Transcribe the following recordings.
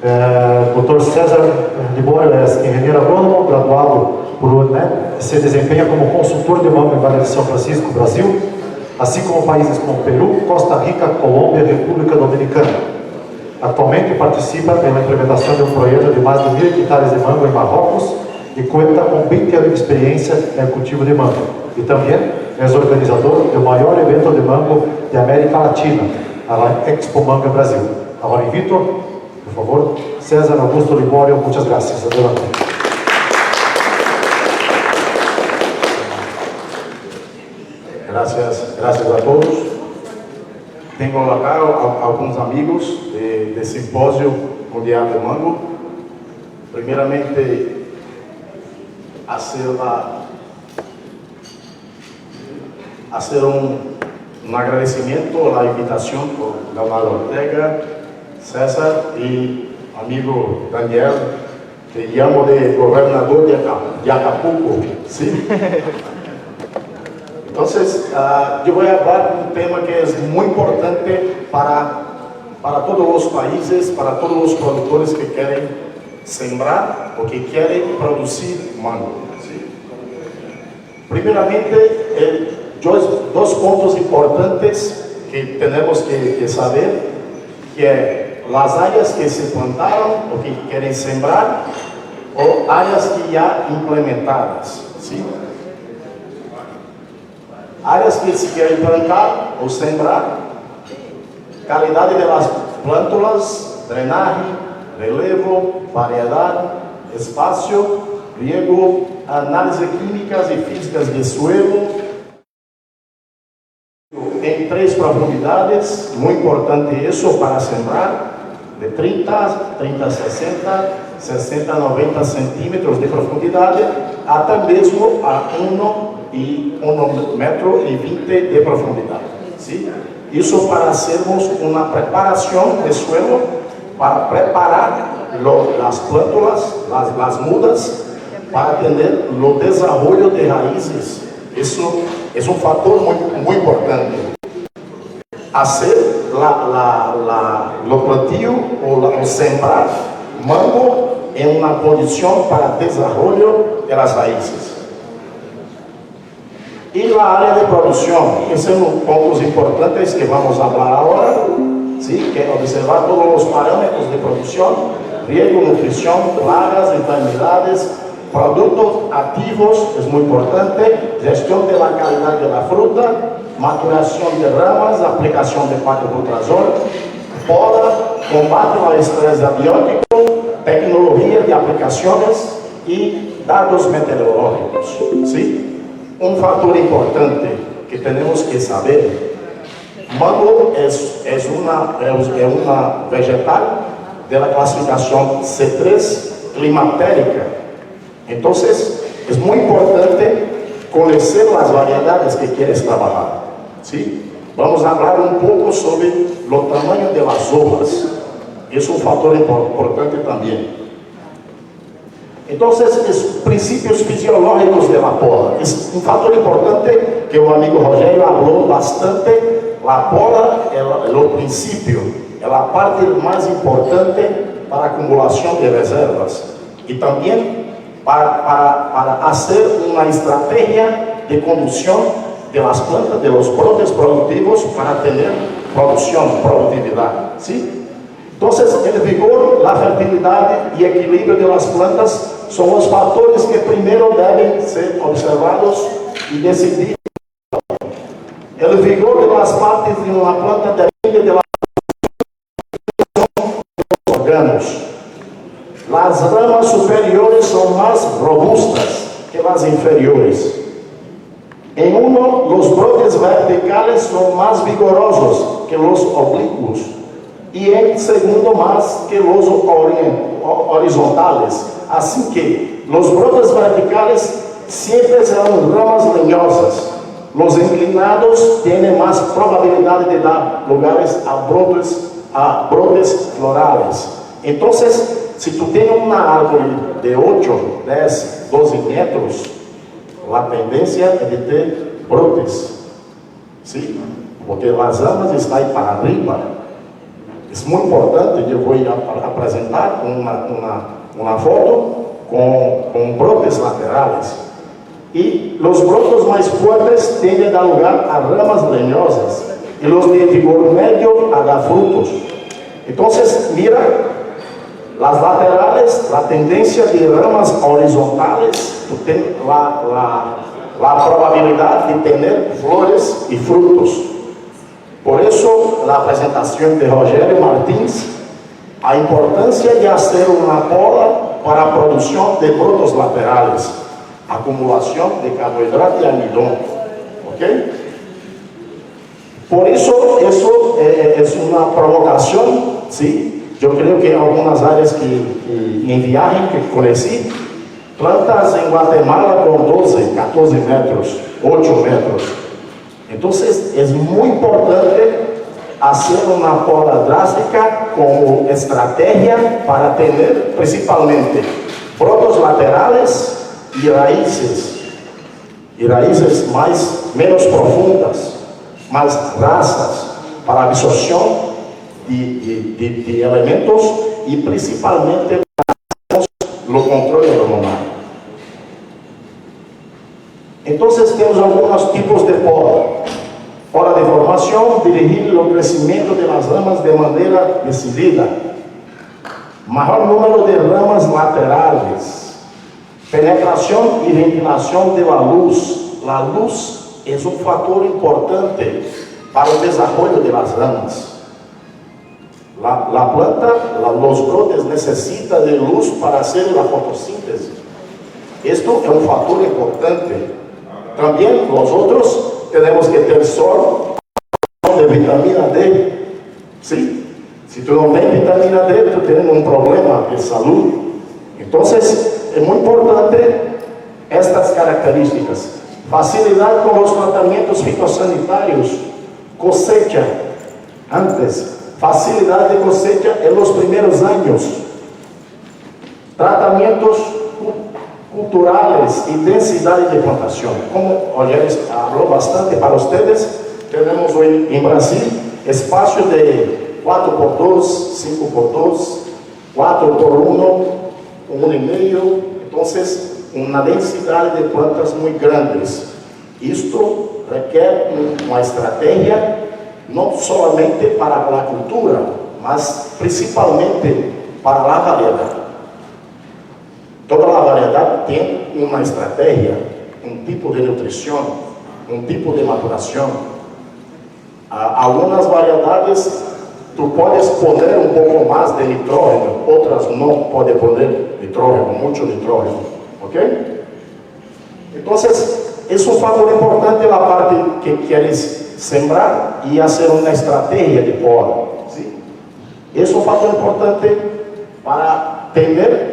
Dr. César Libório é engenheiro agrônomo, graduado por UNED, se desempenha como consultor de mango em Vale de São Francisco, Brasil, assim como países como Peru, Costa Rica, Colômbia e República Dominicana. Actualmente participa pela implementação de um projeto de mais de 1.000 hectares de mango em Marrocos e conta com 20 anos de experiência no cultivo de mango. E também é organizador do maior evento de mango de América Latina, a Expo Manga Brasil. Agora invito, por favor, César Augusto Libório. Muchas gracias. Adelante. Gracias a todos. Tenho acá alguns amigos de simpósio mundial de mango. Primeiramente, hacer un agradecimiento a la invitación por Leonardo Ortega, César y amigo Daniel, que llamo de gobernador de Acapulco, ¿sí? Entonces, yo voy a hablar de un tema que es muy importante para todos los países, para todos los productores que quieren sembrar o que quieren producir mango, ¿sí? Primeramente, dos pontos importantes que tenemos que saber, que es las áreas que se plantaron o que quieren sembrar o áreas que ya implementadas, ¿sí? Áreas que se quieren plantar o sembrar, calidad de las plántulas, drenaje, relevo, variedad, espacio, riego, análisis químicas y físicas de suelo, en 3 profundidades, muy importante eso para sembrar, de 30, 60, 60, 90 centímetros de profundidad, hasta mesmo a 1 metro y 20 de profundidad, ¿sí? Eso para hacermos una preparación de suelo, para preparar las plántulas, las mudas, para tener el desarrollo de raíces. Eso es un factor muy importante. Hacer lo plantio o sembrar mango en una condición para desarrollo de las raíces. Y la área de producción, que son los puntos importantes que vamos a hablar ahora, ¿sí? Que observar todos los parámetros de producción, riego, nutrición, plagas, enfermedades, productos activos, es muy importante, gestión de la calidad de la fruta, maturación de ramas, aplicación de paclobutrazol, poda, combate al estrés abiótico, tecnología de aplicaciones y datos meteorológicos, ¿sí? Un factor importante que tenemos que saber, mango es una vegetal de la clasificación C3 climatérica. Entonces, es muy importante conocer las variedades que quieres trabajar, ¿sí? Vamos a hablar un poco sobre el tamaño de las hojas. Es un factor importante también. Entonces, los principios fisiológicos de la poda. Es un factor importante que el amigo Rogério habló bastante. La poda es el principio, es la parte más importante para acumulación de reservas. Y también para hacer una estrategia de conducción de las plantas, de los brotes productivos para tener productividad, ¿sí? Entonces, el vigor, la fertilidad y equilibrio de las plantas son los factores que primero deben ser observados y decidir. El vigor de las partes de una planta depende de la órganos. Las ramas superiores son más robustas que las inferiores. En uno, los brotes verticales son más vigorosos que los oblicuos. Y en segundo, más que los horizontales. Así que los brotes verticales siempre serán ramas leñosas. Los inclinados tienen más probabilidad de dar lugares a brotes florales. Entonces, si tú tienes una árbol de 8, 10, 12 metros, la tendencia es de tener brotes, ¿sí? Porque las ramas están ahí para arriba. É muito importante, eu vou apresentar uma foto com brotes laterais. E os brotos mais fuertes tendem a dar lugar a ramas leñosas. Y los de vigor medio a dar frutos. Entonces, mira, las laterales, la tendencia de ramas horizontales, la probabilidad de tener flores y frutos. Por eso, la presentación de Rogério Martins, a importancia de hacer una poda para producción de brotos laterales, acumulación de carbohidrato y almidón. ¿Ok? Por eso es una provocación, ¿sí? Yo creo que en algunas áreas en viaje que conocí, plantas en Guatemala con 12, 14 metros, 8 metros. Entonces es muy importante hacer una poda drástica como estrategia para tener principalmente brotos laterales y raíces menos profundas, más rasas para absorción de elementos y principalmente lo control hormonal. Entonces tenemos algunos tipos de poda. Poda de formación, dirigir el crecimiento de las ramas de manera decidida. Mayor número de ramas laterales. Penetración y ventilación de la luz. La luz es un factor importante para el desarrollo de las ramas. La planta, los brotes necesitan de luz para hacer la fotosíntesis. Esto es un factor importante. También nosotros tenemos que tener sol de vitamina D. ¿Sí? Si tú no tienes vitamina D, tú tienes un problema de salud. Entonces, es muy importante estas características. Facilidad con los tratamientos fitosanitarios, cosecha antes, facilidad de cosecha en los primeros años, tratamientos culturales y densidad de plantación. Como Rogério habló bastante para ustedes, tenemos hoy en Brasil espacio de 4x2, 5x2, 4x1, 1,5, entonces una densidad de plantas muy grandes. Esto requiere una estrategia no solamente para la cultura, mas principalmente para la variedad. Toda la variedad tiene una estrategia, un tipo de nutrición, un tipo de maduración. Algunas variedades tú puedes poner un poco más de nitrógeno, otras no puedes poner nitrógeno, mucho nitrógeno. ¿Ok? Entonces, es un factor importante la parte que quieres sembrar y hacer una estrategia de poda. ¿Sí? Es un factor importante para tener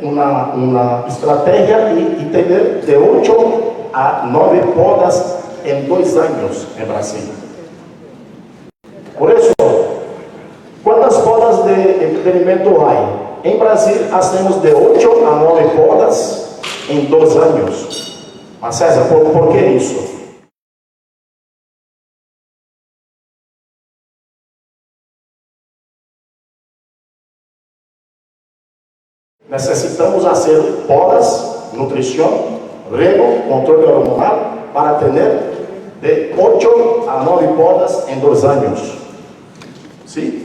una estrategia y tener de 8 a 9 podas en 2 años en Brasil. Por eso, ¿cuántas podas de experimento hay? En Brasil hacemos de 8 a 9 podas en 2 años. Mas César, ¿por qué eso? Necesitamos hacer podas, nutrición, riego, control hormonal para tener de 8 a 9 podas en 2 años. ¿Sí?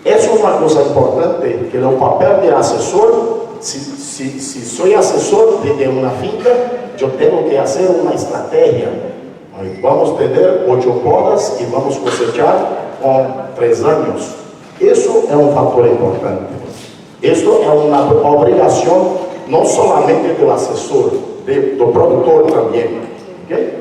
Eso es una cosa importante, que el papel de asesor, si soy asesor de una finca, yo tengo que hacer una estrategia. Vamos a tener 8 podas y vamos a cosechar con 3 años. Eso es un factor importante. Esto es una obligación no solamente del asesor, del productor también. ¿Okay?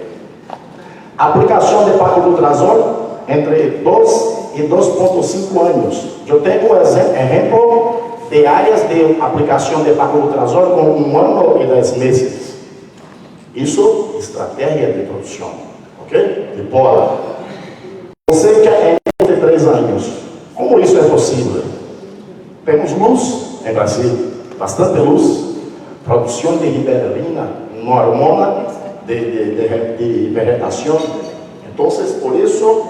Aplicación de paclutrazol entre 2 y 2,5 años. Yo tengo ejemplo de áreas de aplicación de paclutrazol con 1 año y 10 meses. Eso es estrategia de producción, ¿ok? De poda. Cosecha en 3 años. ¿Cómo eso es posible? Tenemos luz en Brasil, bastante luz, producción de giberelina, una hormona de vegetación. Entonces, por eso,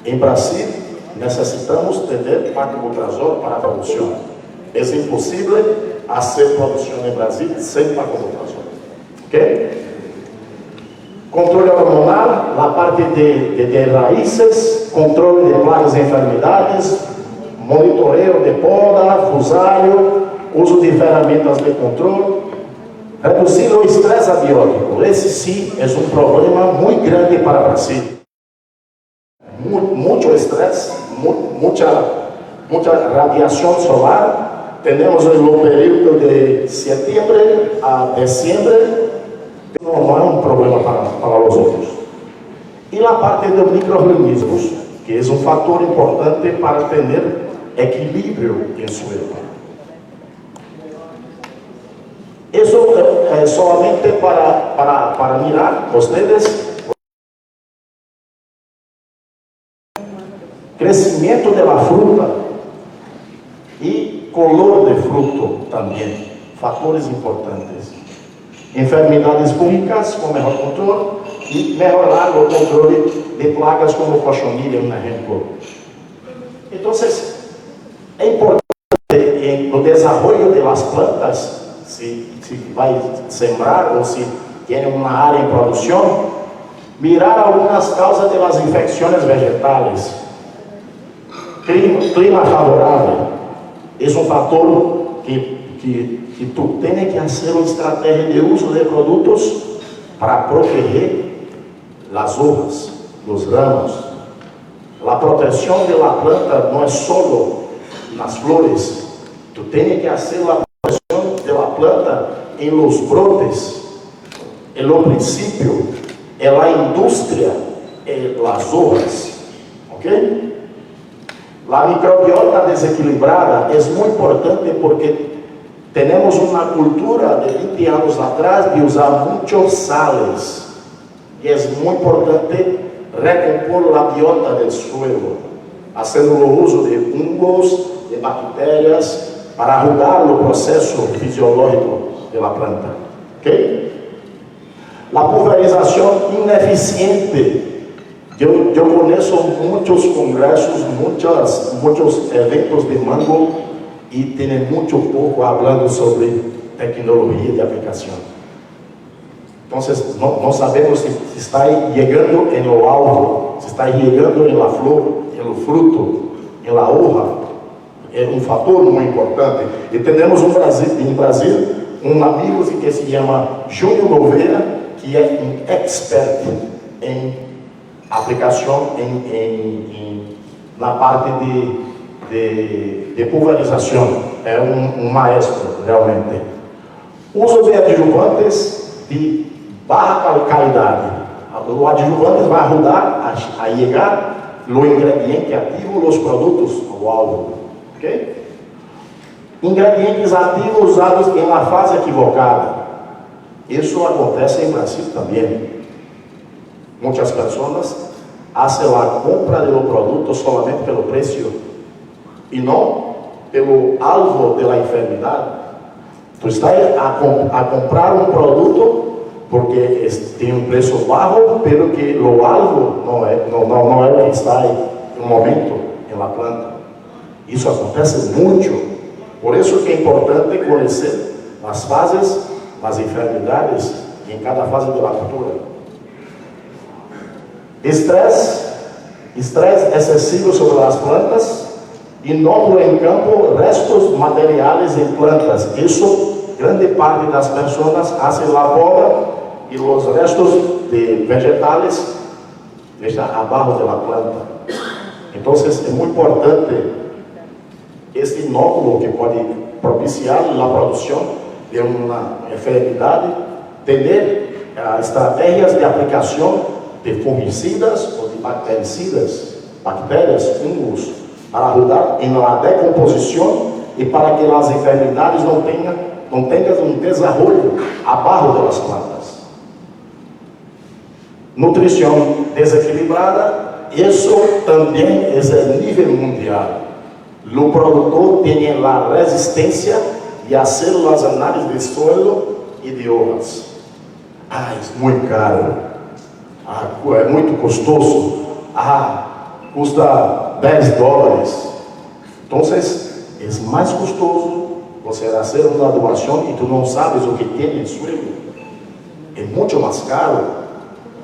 en Brasil, necesitamos tener paclobutrazol para a produção. É impossível fazer produção no Brasil sem paclobutrazol. Ok? Controle hormonal, a parte de raízes, controle de plagas e enfermidades, monitoreio de poda, fusário, uso de ferramentas de controle, reduzir o estresse abiótico. Esse sim é um problema muito grande para o Brasil. Muito estresse, muita radiação solar. Temos no período de setembro a dezembro. Não é um problema para os outros. E a parte dos micro-organismos, que é um fator importante para ter equilíbrio em suelo. Isso é somente para mirar vocês. Crescimento da fruta e color de fruto também, fatores importantes. Enfermidades públicas com melhor controle e melhorar o controle de plagas como cochonilha, por exemplo. Então, é importante no desenvolvimento das plantas, se vai sembrar ou se tem uma área em produção, mirar algumas causas das infecções vegetais. Clima favorável é um fator que tu tem que fazer uma estratégia de uso de produtos para proteger as hojas, os ramos. A proteção da planta não é só nas flores, tu tem que fazer a proteção da planta em los brotes, no princípio, a indústria, as hojas, ok? A microbiota desequilibrada é muito importante porque temos uma cultura de 20 anos atrás de usar muitos sales. E é muito importante recompor a biota do suelo, fazendo o uso de fungos, de bactérias, para ajudar no processo fisiológico da planta. Ok? A pulverização ineficiente. Eu conheço muitos congressos, muitos eventos de mango e tem muito pouco falando sobre tecnologia de aplicação. Então, não sabemos se está chegando no alvo, se está chegando na flor, no fruto, na hoja. É um fator muito importante. E temos em Brasil um amigo que se chama Júnior Noveira, que é um expert em aplicação na parte de pulverização. É um maestro, realmente. Uso de adjuvantes de baixa calcaridade. O adjuvante vai ajudar a chegar no ingrediente ativo dos produtos ao alvo. Ok? Ingredientes ativos usados em uma fase equivocada. Isso acontece em Brasil também. Muitas pessoas fazem a compra do produto somente pelo preço e não pelo alvo da enfermidade. Tu está a comprar um produto porque tem um preço baixo, pelo que o alvo não é o que está no momento na planta. Isso acontece muito. Por isso que é importante conhecer as fases, as enfermidades em cada fase da cultura. Estresse excessivo sobre as plantas, inóculo em campo, restos materiais em plantas. Isso, grande parte das pessoas fazem a poda e os restos de vegetais deixam abaixo da planta. Então, é muito importante esse inóculo que pode propiciar a produção de uma enfermidade, ter estratégias de aplicação de fungicidas ou de bactericidas, bactérias, fungos, para ajudar na decomposição e para que as enfermidades não tenham um desenvolvimento abaixo das plantas. Nutrição desequilibrada, isso também é nível mundial. O produtor tem a resistência de fazer as análises de solo e de hojas. É muito caro. É muito custoso. Custa $10. Então, é mais custoso você fazer uma doação e tu não sabes o que tem no suelo. É muito mais caro.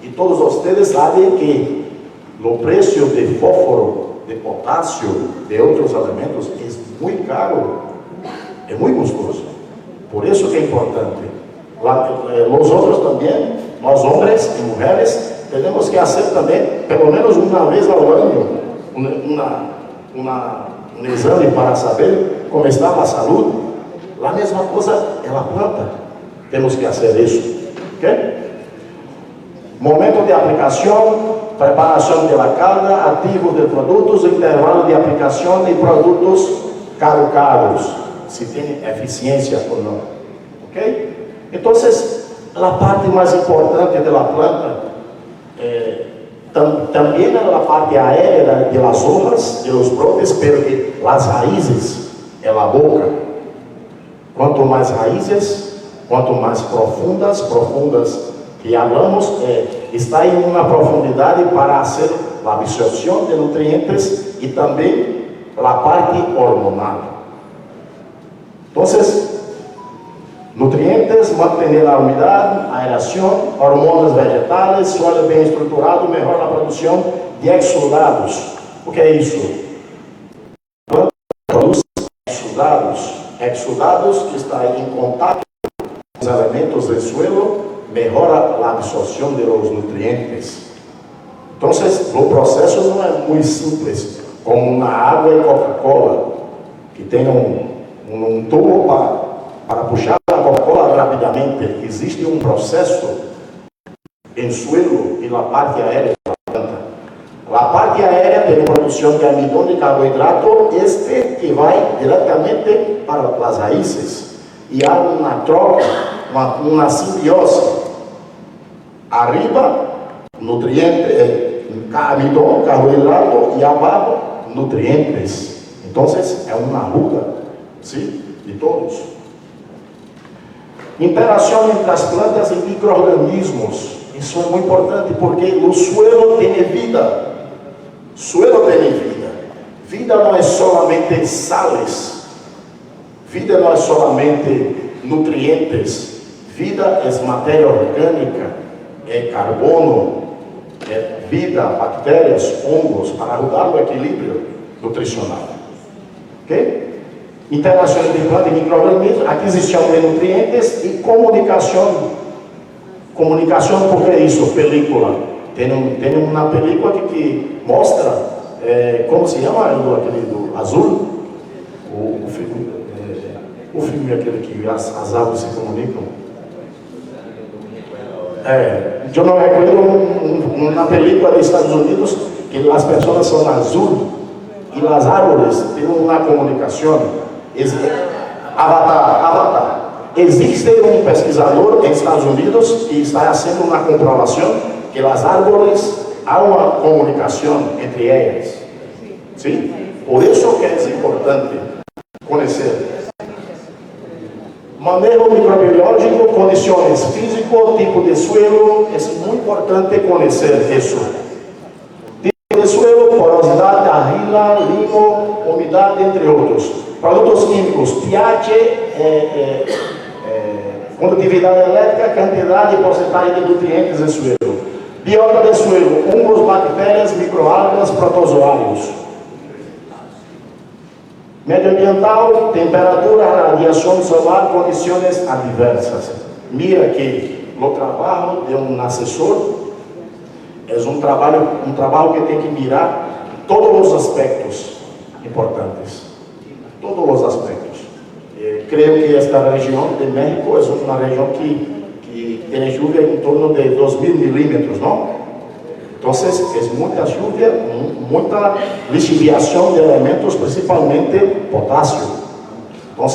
E todos vocês sabem que o preço de fósforo, de potássio, de outros elementos é muito caro. É muito custoso. Por isso que é importante. Nós outros também, nós homens e mulheres, temos que fazer também, pelo menos uma vez ao ano, um exame para saber como está a saúde. A mesma coisa é a planta. Temos que fazer isso. Ok? Momento de aplicação, preparação da calda, ativo de produtos, intervalo de aplicação e produtos caducados, se tem eficiência ou não. Ok? Então, a parte mais importante da planta também é a parte aérea das hojas, de los brotes, porque as raízes é a boca. Quanto mais raízes, quanto mais profundas que falamos, está em uma profundidade para fazer a absorção de nutrientes e também a parte hormonal. Então, nutrientes, manter a umidade, aeração, hormonas vegetais, solo bem estruturado, melhora a produção de exudados. O que é isso? Produz exudados que estão em contato com os elementos do suelo, melhora a absorção de los nutrientes. Então, o processo não é muito simples, como na água e Coca-Cola, que tem um tubo para puxar a Coca-Cola rapidamente. Existe um processo em suelo e na parte aérea da planta. A parte aérea tem produção de amidon e carboidrato, que vai diretamente para as raízes. E há uma troca, uma simbiose. Arriba, nutriente, amidon, carboidrato, e abaixo, nutrientes. Então, é uma ruta, sim, de todos. Interação entre as plantas e micro-organismos. Isso é muito importante porque o suelo tem vida. Suelo tem vida. Vida não é solamente sales. Vida não é solamente nutrientes. Vida é matéria orgânica, é carbono, é vida, bactérias, fungos, para ajudar no equilíbrio nutricional. Ok? Interação entre planta e micro-organismos, aquisição de nutrientes e comunicação. Comunicação, por que isso? Película. Tem uma película que mostra, como se chama aquele do azul? O filme é aquele que as aves se comunicam. Eu não recuerdo uma película dos Estados Unidos que as pessoas são azul e as árvores têm uma comunicação. Avatar. Existe um pesquisador nos Estados Unidos que está fazendo uma comprovação que as árvores há uma comunicação entre elas. Sim? Por isso que é importante conhecer. Manejo microbiológico, condições físicas, tipo de suelo, é muito importante conhecer isso. Tipo de suelo, porosidade, argila, limo, umidade, entre outros. Produtos químicos, pH, condutividade elétrica, quantidade e porcentagem de nutrientes em suelo. Biota de suelo, fungos, bactérias, microalgas, protozoários. Medio ambiental, temperatura, radiação solar, condições adversas. Mira que o trabalho de um assessor é um trabalho que tem que mirar todos os aspectos importantes. Todos os aspectos. Creio que esta região de México é uma região que tem chuva em torno de 2.000 milímetros, não? Então, é muita chuva, muita lixiviação de elementos, principalmente potássio. Então,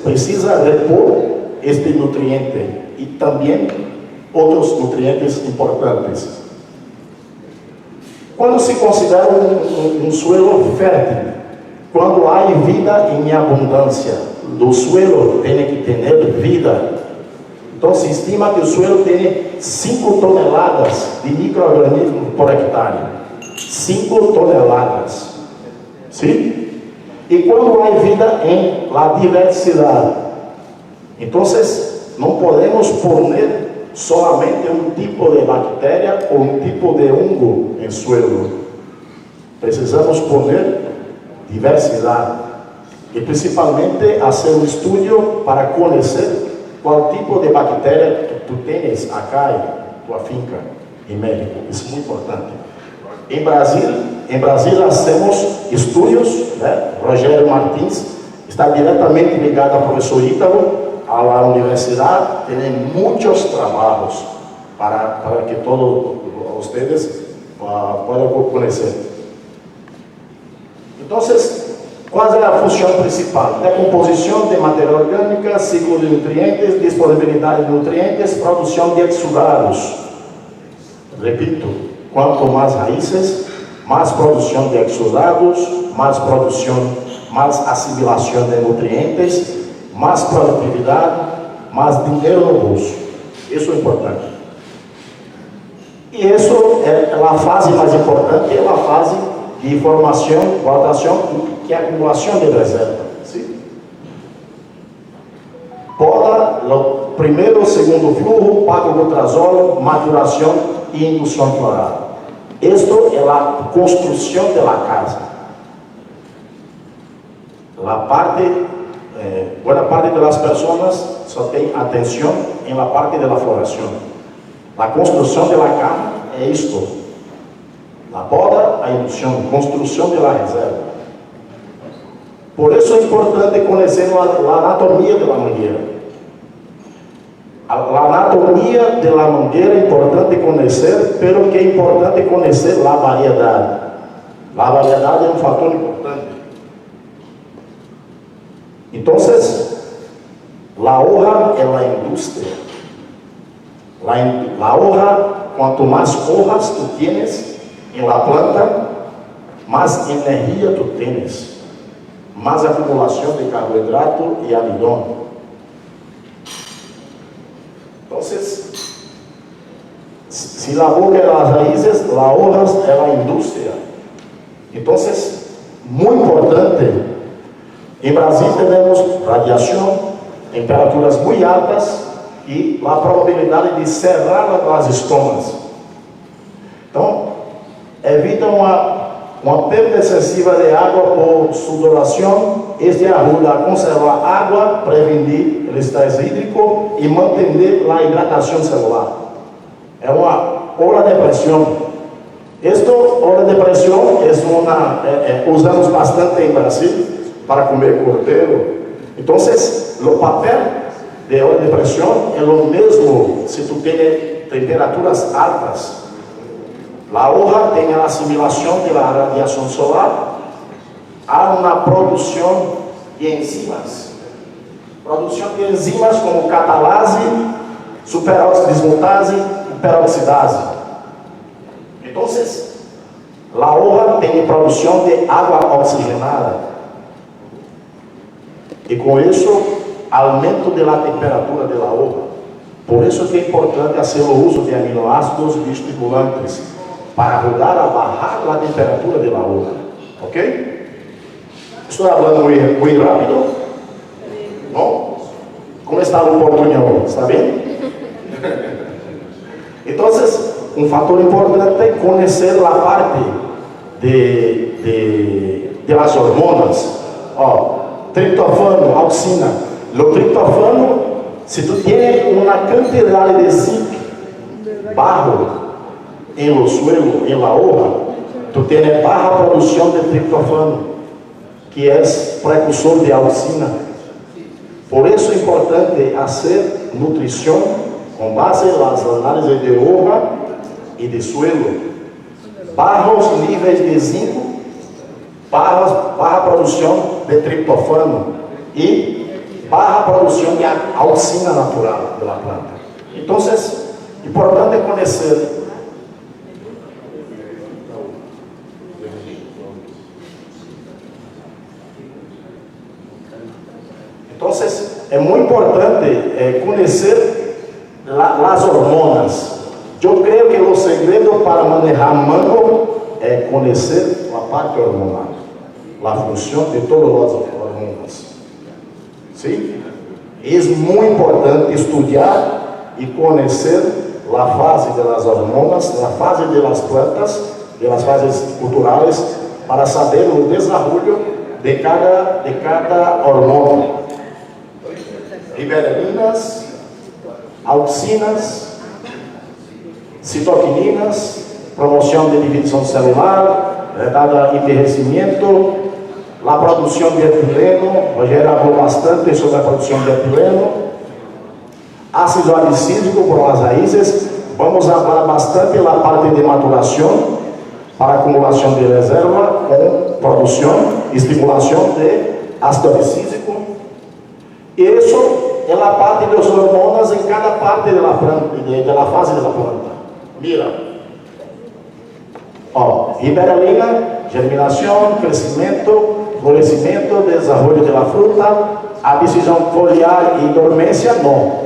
precisa repor este nutriente e também outros nutrientes importantes. Quando se considera um suelo fértil, quando há vida em abundância, do suelo tem que ter vida. Então se estima que o suelo tem 5 toneladas de micro-organismos por hectare. 5 toneladas. ¿sí? Y cuando hay vida en la diversidad, entonces no podemos poner solamente un tipo de bacteria o un tipo de hongo en suelo. Precisamos poner diversidad y principalmente hacer un estudio para conocer cuál tipo de bacteria que tú tienes acá en tu finca en México. Es muy importante. En Brasil hacemos estudios, né? Rogério Martins está directamente ligado al profesor Ítalo, a la universidad, tiene muchos trabajos para que todos ustedes puedan conocer. Entonces, ¿cuál es la función principal? Decomposición de materia orgánica, ciclo de nutrientes, disponibilidad de nutrientes, producción de exudados. Repito, cuanto más raíces, más producción de exudados, más producción, más asimilación de nutrientes, más productividad, más dinero no bolso. Eso es importante. Y eso es la fase más importante, es la fase de formación, rotación y acumulación de reserva. ¿Sí? Poda, lo primero, segundo flujo, pagobutrazol, maturación y inducción floral. Esto es la construcción de la casa. Buena parte de las personas solo tienen atención en la parte de la floración. La construcción de la cama es esto. La poda, la inducción, construcción de la reserva. Por eso es importante conocer la anatomía de la manguera. La anatomía de la manguera es importante conocer, pero que es importante conocer la variedad. La variedad es un factor importante. Entonces, la hoja es la industria. La hoja, cuanto más hojas tú tienes en la planta, más energía tú tienes, más acumulación de carbohidrato y almidón. Entonces, si la boca es las raíces, las hojas es la industria. Entonces, muy importante. En Brasil tenemos radiación, temperaturas muy altas y la probabilidad de cerrar las estomas. Entonces, evita uma perda excessiva de água por sudoração. Este ajuda a conservar água, prevenir o estresse hídrico e manter a hidratação celular. É uma hora de pressão. Esta hora de pressão usamos bastante em Brasil para comer cordeiro. Então, o papel de hora de pressão é o mesmo se tu tem temperaturas altas. La hoja tem a assimilação da radiação solar, há uma produção de enzimas. Produção de enzimas como catalase, superoxidismutase e peroxidase. Então, a hoja tem produção de água oxigenada. E com isso, aumento da temperatura da hoja. Por isso que é importante fazer o uso de aminoácidos bioestimulantes para ajudar a bajar a temperatura da hoja. ¿Ok? Estou falando muito rápido? Não? Como está o português? Está bem? Então, um fator importante é conhecer a parte de las hormonas. Triptofano, auxina. O triptofano, se tu tienes uma quantidade de zinc, barro, en el suelo, en la hoja, tu tienes baja producción de triptofano, que es precursor de auxina. Por eso es importante hacer nutrición con base en las análisis de hoja y de suelo. Bajos níveis de zinc, baja producción de triptofano y baja producción de auxina natural de la planta. Entonces, importante conocer. Entonces, es muy importante conocer las hormonas. Yo creo que el secreto para manejar mango es conocer la parte hormonal. a função de todas as hormonas. Sim? É muito importante estudar e conhecer a fase das hormonas, a fase das plantas, das fases culturais, para saber o desenvolvimento de cada hormônio. Liberalinas, auxinas, citoquininas, promoção de divisão celular, retardar envelhecimento, a produção de etileno. Rogério falou bastante sobre a produção de etileno, ácido alicílico por as raízes. Vamos falar bastante da parte de maturação para acumulação de reserva com produção e estimulação de ácido alicílico. Isso é a parte dos hormonas em cada parte da fase da planta. Mira. Liberalina, germinação, crescimento, florescimento, desenvolvimento da fruta, a decisão foliar e dormência, não.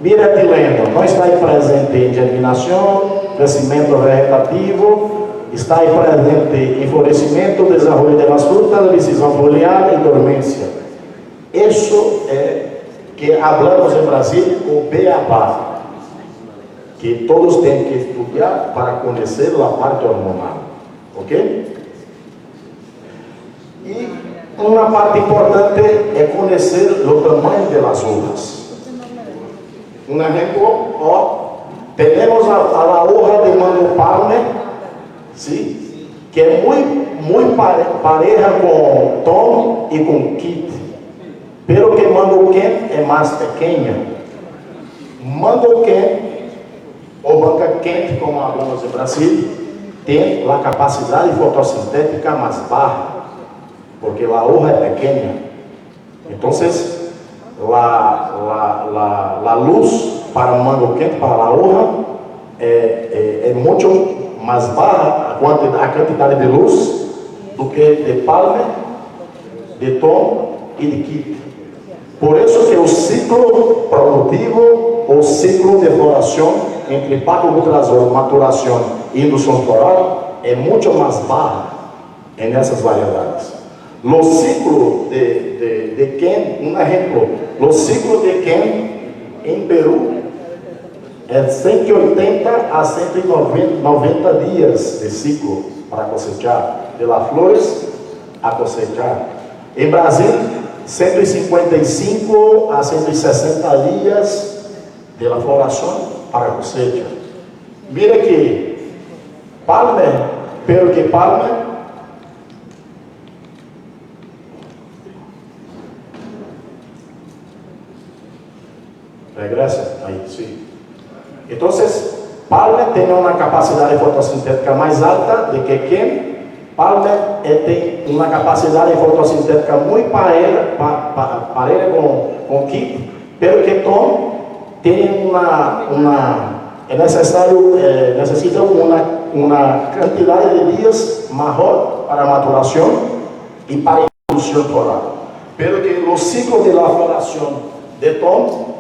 Miratileno não está aí presente em germinação, crescimento vegetativo, está aí presente em florescimento, desenvolvimento das frutas, decisão foliar e dormência. Isso é que falamos em Brasil o beabá, que todos têm que estudar para conhecer a parte hormonal, ok? E uma parte importante é conhecer o tamanho das uvas. Um exemplo, temos a hoja de mango palme, ¿sí? Que é muito pareja com tom e com kit, pero que mango quente é mais pequena. Mango quente ou banca quente, como alguns em Brasil, tem a capacidade fotossintética mais baixa, porque a hoja é pequena. Então, a luz para o mango quente, para a hoja, é muito mais baixa a quantidade de luz do que de palme, de tom e de kit. Por isso que o ciclo produtivo, o ciclo de floração entre pacultrazol, maturação e indução floral é muito mais baixo nessas variedades. O ciclo de Ken, um exemplo, o ciclo de Ken em Peru é 180 a 190 dias de ciclo para cosechar, de las flores a cosechar. Em Brasil, 155 a 160 dias de la floração para a cosecha. Mira que palme, pero que palme regresa aí, sim. Então, palme tem uma capacidade fotossintética mais alta do que quem. Palme tem uma capacidade fotossintética muito pareja com kit, pero que tom tem necessita uma quantidade de dias maior para a maturação e para a produção floral. Pero que o ciclo de la floração de tom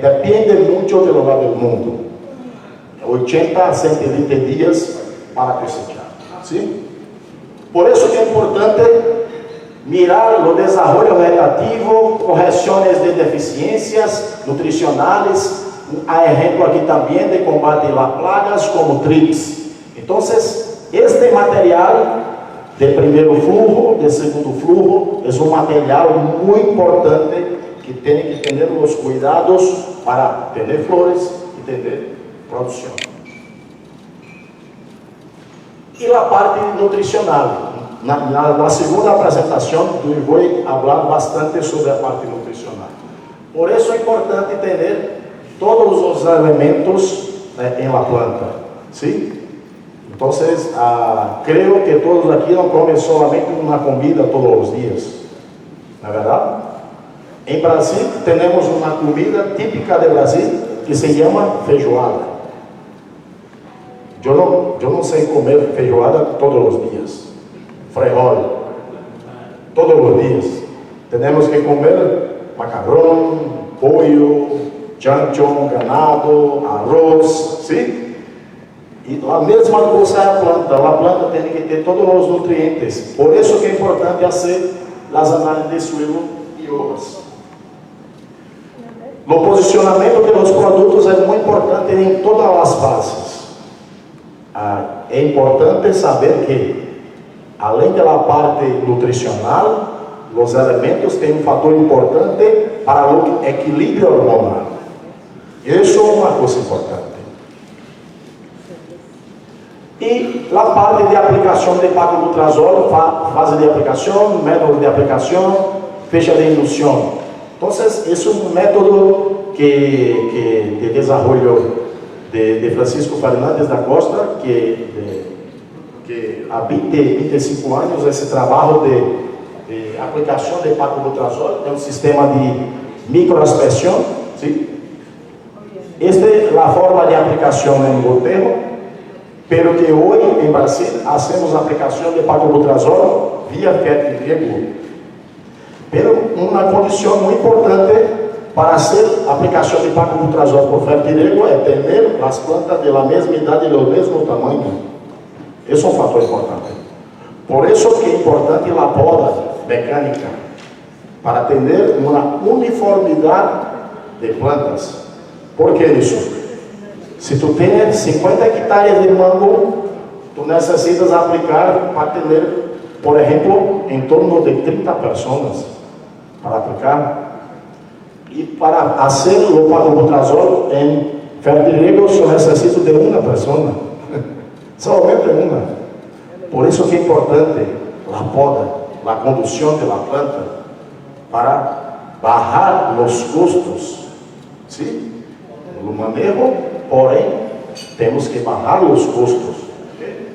depende muito do lugar do mundo. 80 a 120 dias para cosechar. Sim? Por isso que é importante mirar o desenvolvimento vegetativo, correções de deficiências nutricionais, há exemplo aqui também de combate a plagas como trips. Então, este material de primeiro flujo, de segundo flujo, é um material muito importante que tem que ter os cuidados para ter flores e ter produção. E a parte nutricional. Na segunda apresentação, eu vou falar bastante sobre a parte nutricional. Por isso é importante ter todos os elementos em la planta. ¿Sí? Então, creio que todos aqui não comem solamente uma comida todos os dias. Não é verdade? Em Brasil, temos uma comida típica do Brasil que se chama feijoada. Eu não sei comer feijoada todos os dias. Frijol, todos os dias. Temos que comer macarrão, pollo, chancho, ganado, arroz, sim? E a mesma coisa é a planta tem que ter todos os nutrientes. Por isso que é importante fazer as análises de suelo e hojas. O posicionamento dos produtos é muito importante em todas as fases. É importante saber que, além da parte nutricional, os elementos têm um fator importante para o equilíbrio hormonal. Isso é uma coisa importante. E a parte de aplicação de paclobutrazol, fase de aplicação, método de aplicação, fecha de indução. Então, esse é um método de desenvolvimento de Francisco Fernandes da Costa, que há 25 anos esse trabalho de aplicação de paclobutrazol, é um sistema de microaspersão, sim? Esta é a forma de aplicação em gotejo. Pero que hoje em Brasil hacemos aplicação de paclobutrazol via fertilizante. Pero uma condição muito importante para fazer aplicação de paclobutrazol por fertilizante é ter as plantas da mesma idade e do mesmo tamanho. Esse é um fator importante. Por isso que é importante a poda mecânica para atender uma uniformidade de plantas. Por que isso? Se tu tens 50 hectares de mango, tu necessitas aplicar para atender, por exemplo, em torno de 30 pessoas para aplicar. E para fazer o paclobutrazol em fertilizante, só necessito de uma pessoa. Somente uma. Por isso que é importante a poda, a condução da planta, para baixar os custos. Sim? No manejo, porém, temos que baixar os custos. Okay?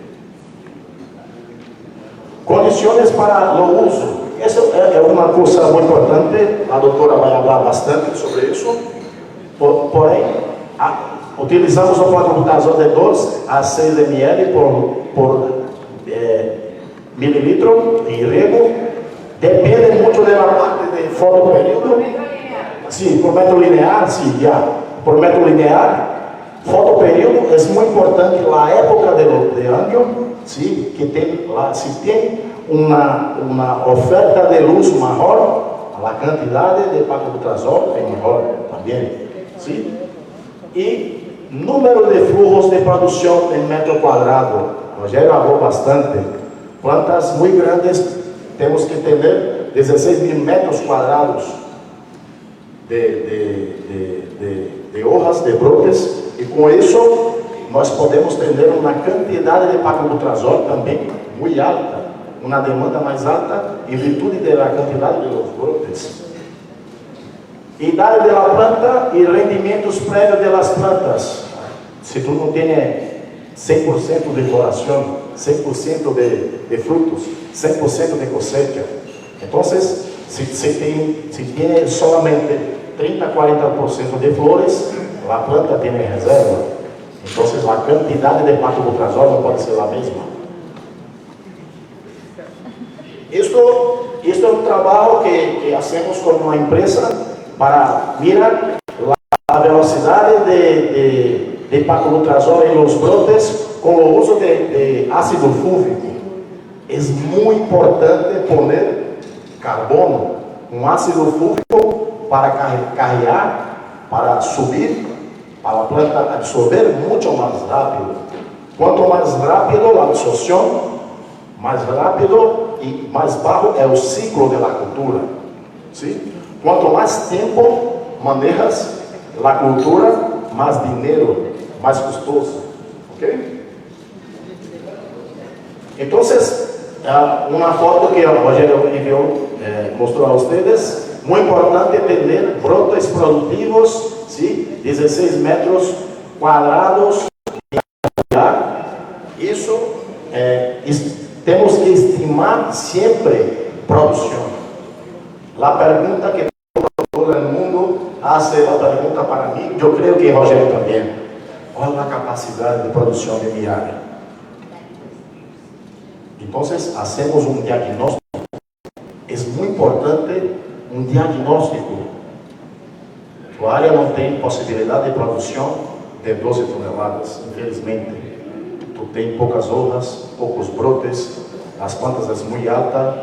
Condições para o uso. Essa é uma coisa muito importante. A doutora vai falar bastante sobre isso. Porém, utilizamos o paclobutrazol de 2 a 6 ml por mililitro em rego. Depende muito da parte de fotoperíodo. Sim, por método linear, sim, já. Por método linear, fotoperíodo é muito importante na época de ano, sim, que tem lá, se tem uma oferta de luz maior, a quantidade de paclobutrazol é maior também, sim. E número de fluxos de produção em metro quadrado, Rogério falou bastante. Plantas muito grandes, temos que ter 16 mil metros quadrados de hojas, de brotes, e com isso nós podemos ter uma quantidade de paclobutrazol também muito alta, uma demanda mais alta em virtude da quantidade de los brotes. Idade da planta e rendimentos prévios das plantas. Se tu não tem 100% de floração, 100% de frutos, 100% de cosecha, então se tem solamente 30, 40% de flores, a planta tem reserva. Então, a quantidade de paclobutrazol não pode ser a mesma. Isto é um trabalho que fazemos com uma empresa para mirar a velocidade de paclobutrazol em los brotes com o uso de ácido fúlvico. É muito importante poner carbono, ácido fúlvico para carregar, para subir, para a planta absorver muito mais rápido. Quanto mais rápido a absorção, mais rápido e mais baixo é o ciclo da cultura. Sim? Quanto mais tempo manejas a cultura, mais dinheiro, mais custoso. Ok? Então, uma foto que o Rogério enviou, mostrou a vocês. Muito importante ter brotes produtivos, sim? 16 metros quadrados. Isso temos que estimar sempre produção. A pergunta que todo mundo faz a pergunta para mim, eu creio que Rogério também. Qual a capacidade de produção de minha área? Então, hacemos um diagnóstico. É muito importante um diagnóstico. A área não tem possibilidade de produção de 12 toneladas, infelizmente. tem poucas hojas, poucos brotes, as plantas são muito altas.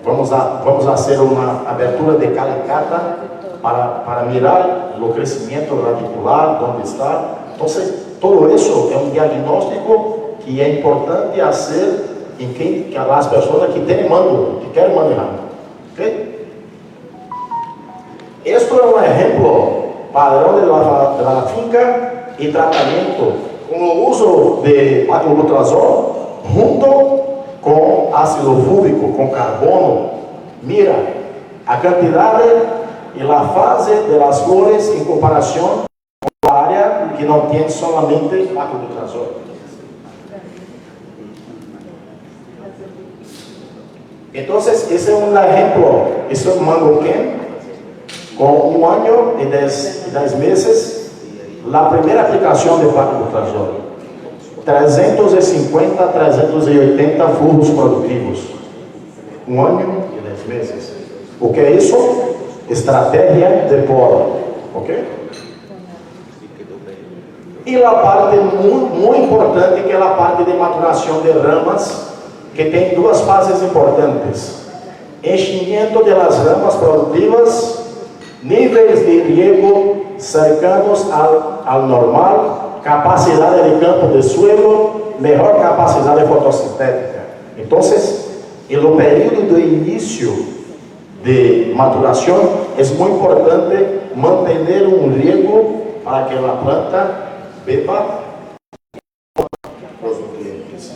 Vamos a fazer uma abertura de calicata para mirar o crescimento radicular, onde está. Então, todo isso é um diagnóstico que é importante fazer em as pessoas que têm mando, que querem manejar. ¿Okay? Este é um exemplo padrão da finca e tratamento com o uso de aclobutrazol junto com ácido fúrico, com carbono. Mira a quantidade e a fase das flores em comparação com a área que não tem somente aclobutrazol. Então, esse é um exemplo. Isso é um mangoquém com 1 ano e 10 meses. A primeira aplicação de aclobutrazol, 350, 380 fluxos produtivos. 1 ano e 10 meses. O que é isso? Estratégia de poda. Ok? E a parte muito importante, que é a parte de maturação de ramas, que tem duas fases importantes: enchimento das ramas produtivas, níveis de riego cercanos ao normal, capacidade de campo de suelo, melhor capacidade fotossintética. Então, no período do início de maturação, é muito importante manter um riego para que a planta beba os nutrientes,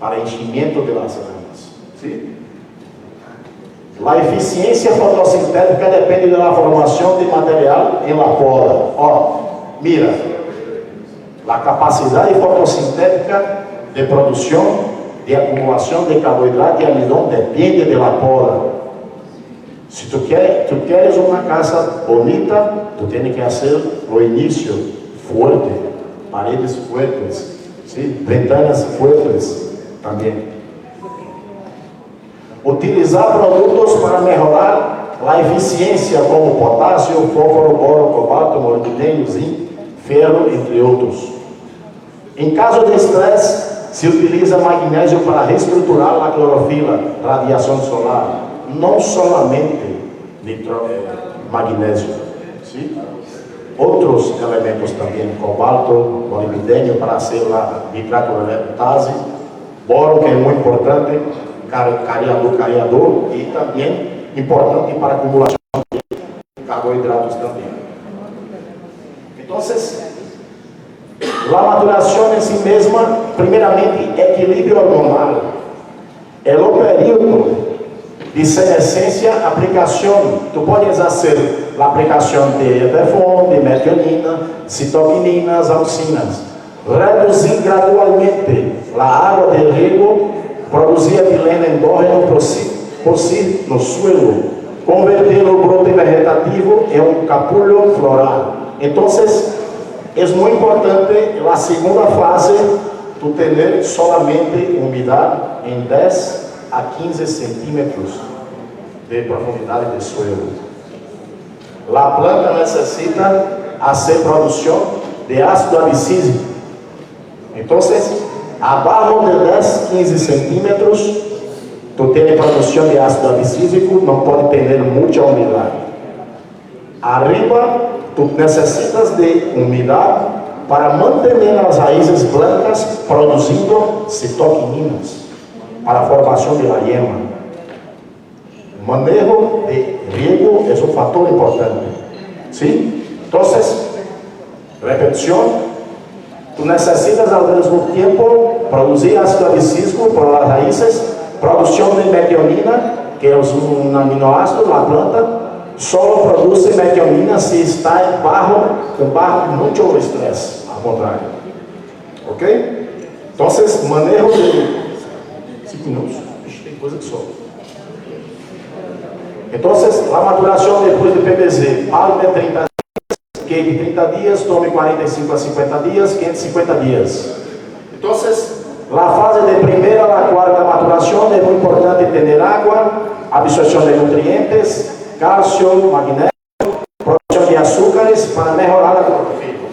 para enchimento das ramas. Sim? A eficiência fotossintética depende da formação de material em la poda. Mira, a capacidade fotossintética de produção, de acumulação de carboidrato e amidon depende da poda. Se tu queres uma casa bonita, tu tens que fazer o início forte, paredes fuertes, ¿sí? Ventanas fuertes também. Utilizar produtos para melhorar a eficiência, como potássio, fósforo, boro, cobalto, molibdênio, zinco, ferro, entre outros. Em caso de estresse, se utiliza magnésio para reestruturar a clorofila, radiação solar, não somente magnésio. ¿Sí? Outros elementos também, cobalto, molibdênio para hacer a nitrato-relatase, boro, que é muito importante, cariador, e também importante para a acumulação de carboidratos também. Então, a maturação em si mesma, primeiramente, equilíbrio hormonal. É o período de senescência, aplicação. Tu podes fazer a aplicação de Evefon, de metionina, citoquininas, auxinas. Reduzir gradualmente a água de riego, produzir etileno endógeno por si no suelo, converter o brote vegetativo em um capullo floral. Então, é muito importante a segunda fase, tu ter solamente umidade em 10 a 15 centímetros de profundidade de suelo. A planta necessita fazer produção de ácido abscísico. Então, abaixo de 10, 15 centímetros, tu tens produção de ácido abscísico, não pode ter muita umidade. Arriba, tu necessitas de umidade para manter as raízes brancas produzindo citoquininas para a formação de la yema. Manejo de riego é um fator importante. ¿Sí? Então, repetição, tu necessitas ao mesmo tempo produzir ácido abscísico para as raízes, produção de metionina, que é um aminoácido na planta, só produz metionina se está embaixo de muito estresse, ao contrário. Ok? Então, manejo de 5 minutos. Tem coisa que sobra. Então, a maturação depois de PBZ, palma é 30 dias, cake 30 dias, tome 45 a 50 dias, 550 dias. Então, a fase de primeira a quarta maturação é muito importante ter água, absorção de nutrientes, cálcio, magnésio, produção de açúcares para melhorar a clorofila.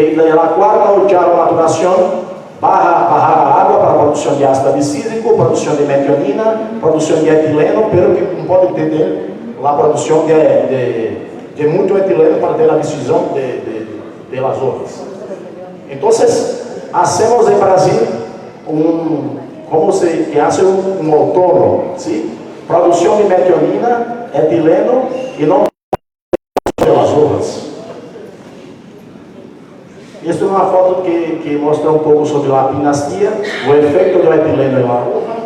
de la cuarta o octava maturación, bajar a água para a produção de ácido abscísico, produção de metionina, produção de etileno, pero que não pode entender a produção de muito etileno para ter a decisão de las hojas. Então, hacemos em Brasil como se hace um outono, ¿sí? Produção de metionina, etileno e não de las hojas. Esta é uma foto que mostra um pouco sobre a pinastia, o efeito do etileno em la hoja.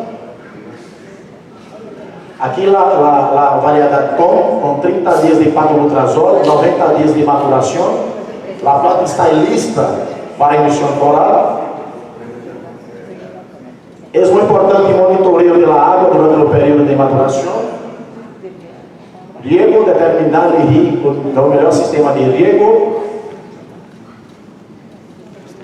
Aqui a variedade Tom, com 30 dias de patolutrazol, 90 dias de maturação. A planta está lista para emissão floral. É muito importante o monitoreio da água durante o período de maturação. Riego, determinar o melhor sistema de riego.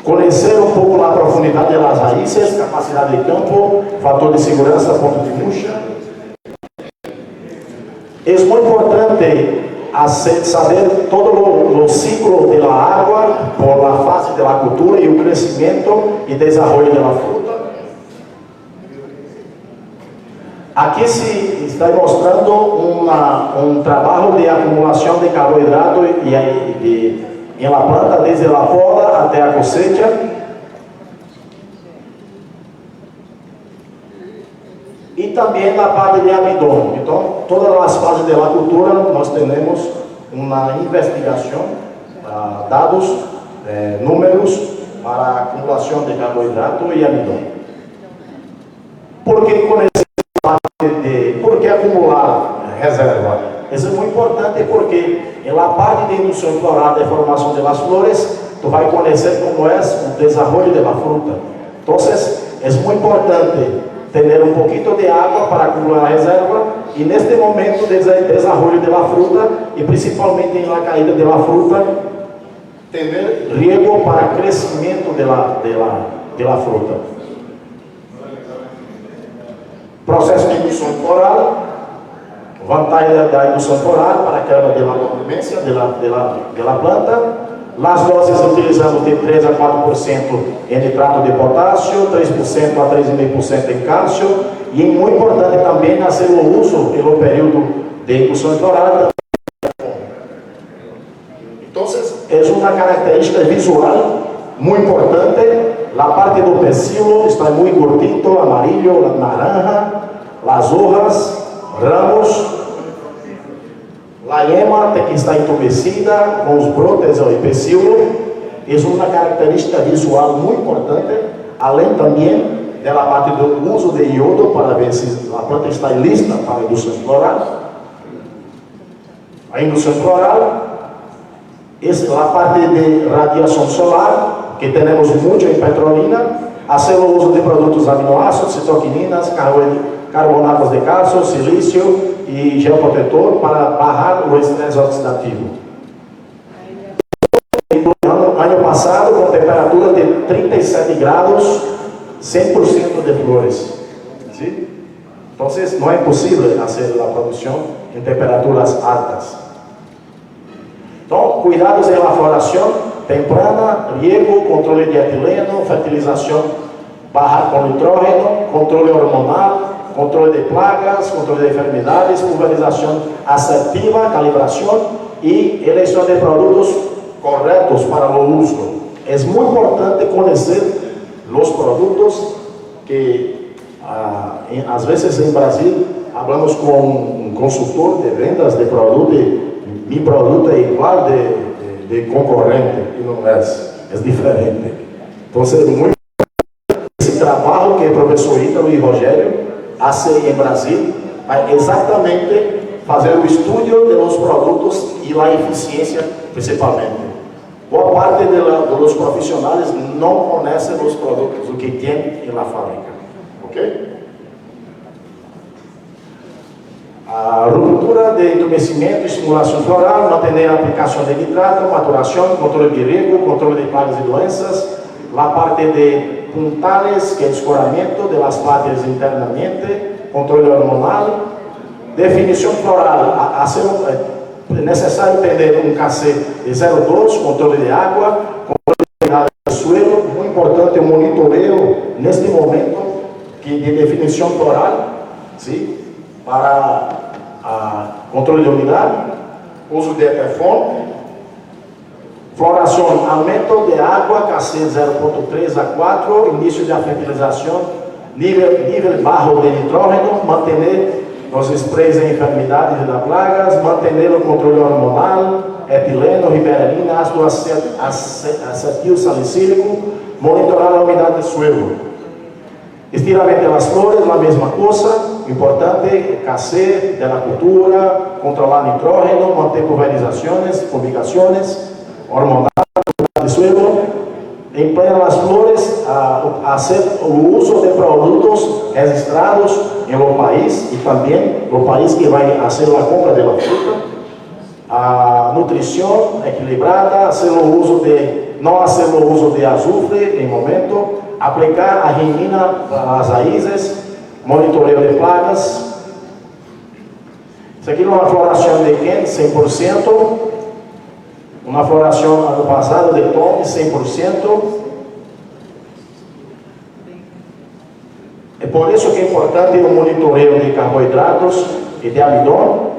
Conhecer um pouco a profundidade das raízes, capacidade de campo, fator de segurança, ponto de murcha. É muito importante saber todo o ciclo da água por a fase da cultura e o crescimento e desenvolvimento da fruta. Aqui se está mostrando um trabalho de acumulação de carboidrato em la planta desde a poda até a cosecha. E também na parte de amidon. Então, todas as fases da cultura nós temos uma investigação, dados, números para a acumulação de carboidrato e amidon. Por que conhecer por que acumular reserva? Isso é muito importante porque na parte de indução floral de formação das flores, tu vai conhecer como é o desenvolvimento da fruta. Então, é muito importante ter um pouquinho de água para acumular reserva e neste momento de desenvolvimento da fruta e principalmente na caída da fruta, ter riego para crescimento da fruta. Processo de indução floral, vantagem da indução floral para a quebra da convivência da planta. As doses utilizamos de 3 a 4% em nitrato de potássio, 3% a 3,5% em cálcio e muito importante também fazer o uso pelo período de indução floral. Então, é uma característica visual muito importante. A parte do pecíolo está muito gordito, amarillo, naranja, as hojas, ramos. A yema tem que estar entumecida com os brotes do pecíolo. É uma característica visual muito importante, além também da parte do uso de iodo para ver se a planta está lista para a indução floral. A indução floral é a parte de radiação solar, que temos muito em petrolina, fazer o uso de produtos aminoácidos, citoquininas, carbonatos de cálcio, silício e gel protetor para barrar o estresse oxidativo. Ano passado, com temperatura de 37 graus, 100% de flores. ¿Sí? Então, não é possível fazer a produção em temperaturas altas. Então, cuidados em la floração temprana, riego, controle de etileno, fertilização barra com nitrógeno, controle hormonal, controle de plagas, controle de enfermedades, pulverização assertiva, calibração e eleição de produtos corretos para o uso. É muito importante conhecer os produtos que, às vezes, em Brasil, falamos com um consultor de vendas de produto e mi produto é igual de concorrente e não é diferente. Então, é muito esse trabalho que o professor Ítalo e Rogério fazem em Brasil, vai exatamente fazer o estudo dos produtos e a eficiência, principalmente. Boa parte dos profissionais não conhecem os produtos, o que tem na fábrica. Ok? A ruptura de entumecimento e estimulação floral, manter a aplicação de nitrato, maturação, controle de riego, controle de pragas e doenças, a parte de puntales, que é escoramento de las partes internamente, controle hormonal, definição floral, é necessário ter um KC de 0,2, controle de água, controle neste momento de definição floral, sim, para controle de umidade, uso de telefone, floração, aumento de água, KC 0.3 a 4, início de fertilização, nível baixo de nitrógeno, manter os sprays em enfermidades e plagas, manter o controle hormonal, etileno, riberalina, ácido acetil salicílico, monitorar a umidade do suelo. Estiramento das flores, a mesma coisa, importante, KC de la cultura, controlar nitrógeno, manter pulverizações, fumigações, hormonal do suelo, empenha las flores a hacer o uso de produtos registrados em lo país e também no país que vai fazer a compra de la fruta, a nutrição equilibrada, não fazer o uso de azufre em momento, aplicar a renina às raízes, monitoreio de plagas. Isso aqui é uma floração de Kent 100%, uma floração ano passado de Tom 100%. É por isso que é importante o monitoreio de carboidratos e de amidon.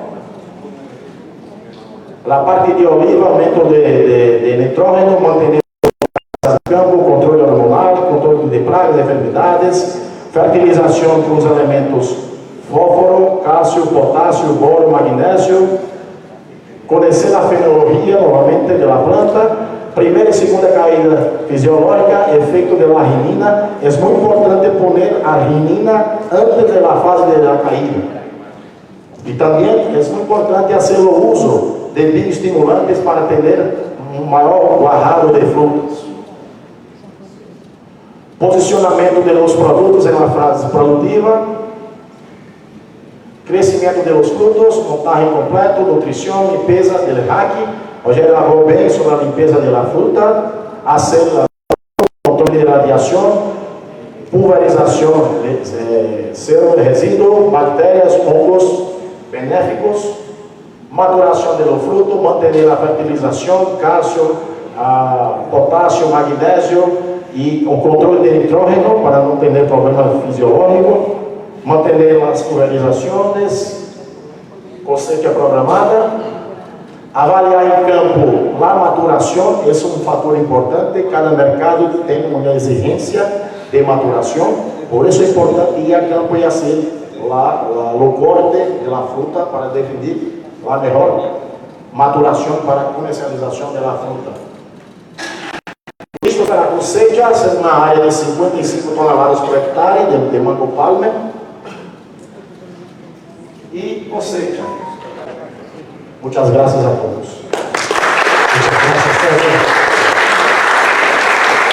A parte de oliva, aumento de nitrógeno, manter o campo, controle hormonal, controle de pragas, enfermidades, fertilização com os elementos fósforo, cálcio, potássio, boro, magnésio, conhecer a fenologia novamente da planta, primeira e segunda caída fisiológica, efeito da renina. É muito importante pôr a renina antes da fase da caída. E também é muito importante fazer o uso de bioestimulantes para ter um maior guardado de frutas. Posicionamento dos produtos em uma fase produtiva, crescimento dos frutos, montagem completo, nutrição, limpeza do rack. Rogério falou bem sobre a limpeza da fruta, a célula, controle de radiação, pulverização, zero de resíduo, bactérias, fungos benéficos, maturação do fruto, manter a fertilização, cálcio, potássio, magnésio e o controle de nitrógeno para não ter problema fisiológico, manter as pulverizações, cosecha programada, avaliar em campo a maturação. Esse é um fator importante. Cada mercado tem uma exigência de maturação, por isso é importante ir a campo e fazer o corte da fruta para definir a melhor maturação para comercialização da fruta. Isto para a cosecha, é uma área de 55 toneladas por hectare de mango palme e cosecha. Muitas graças a todos.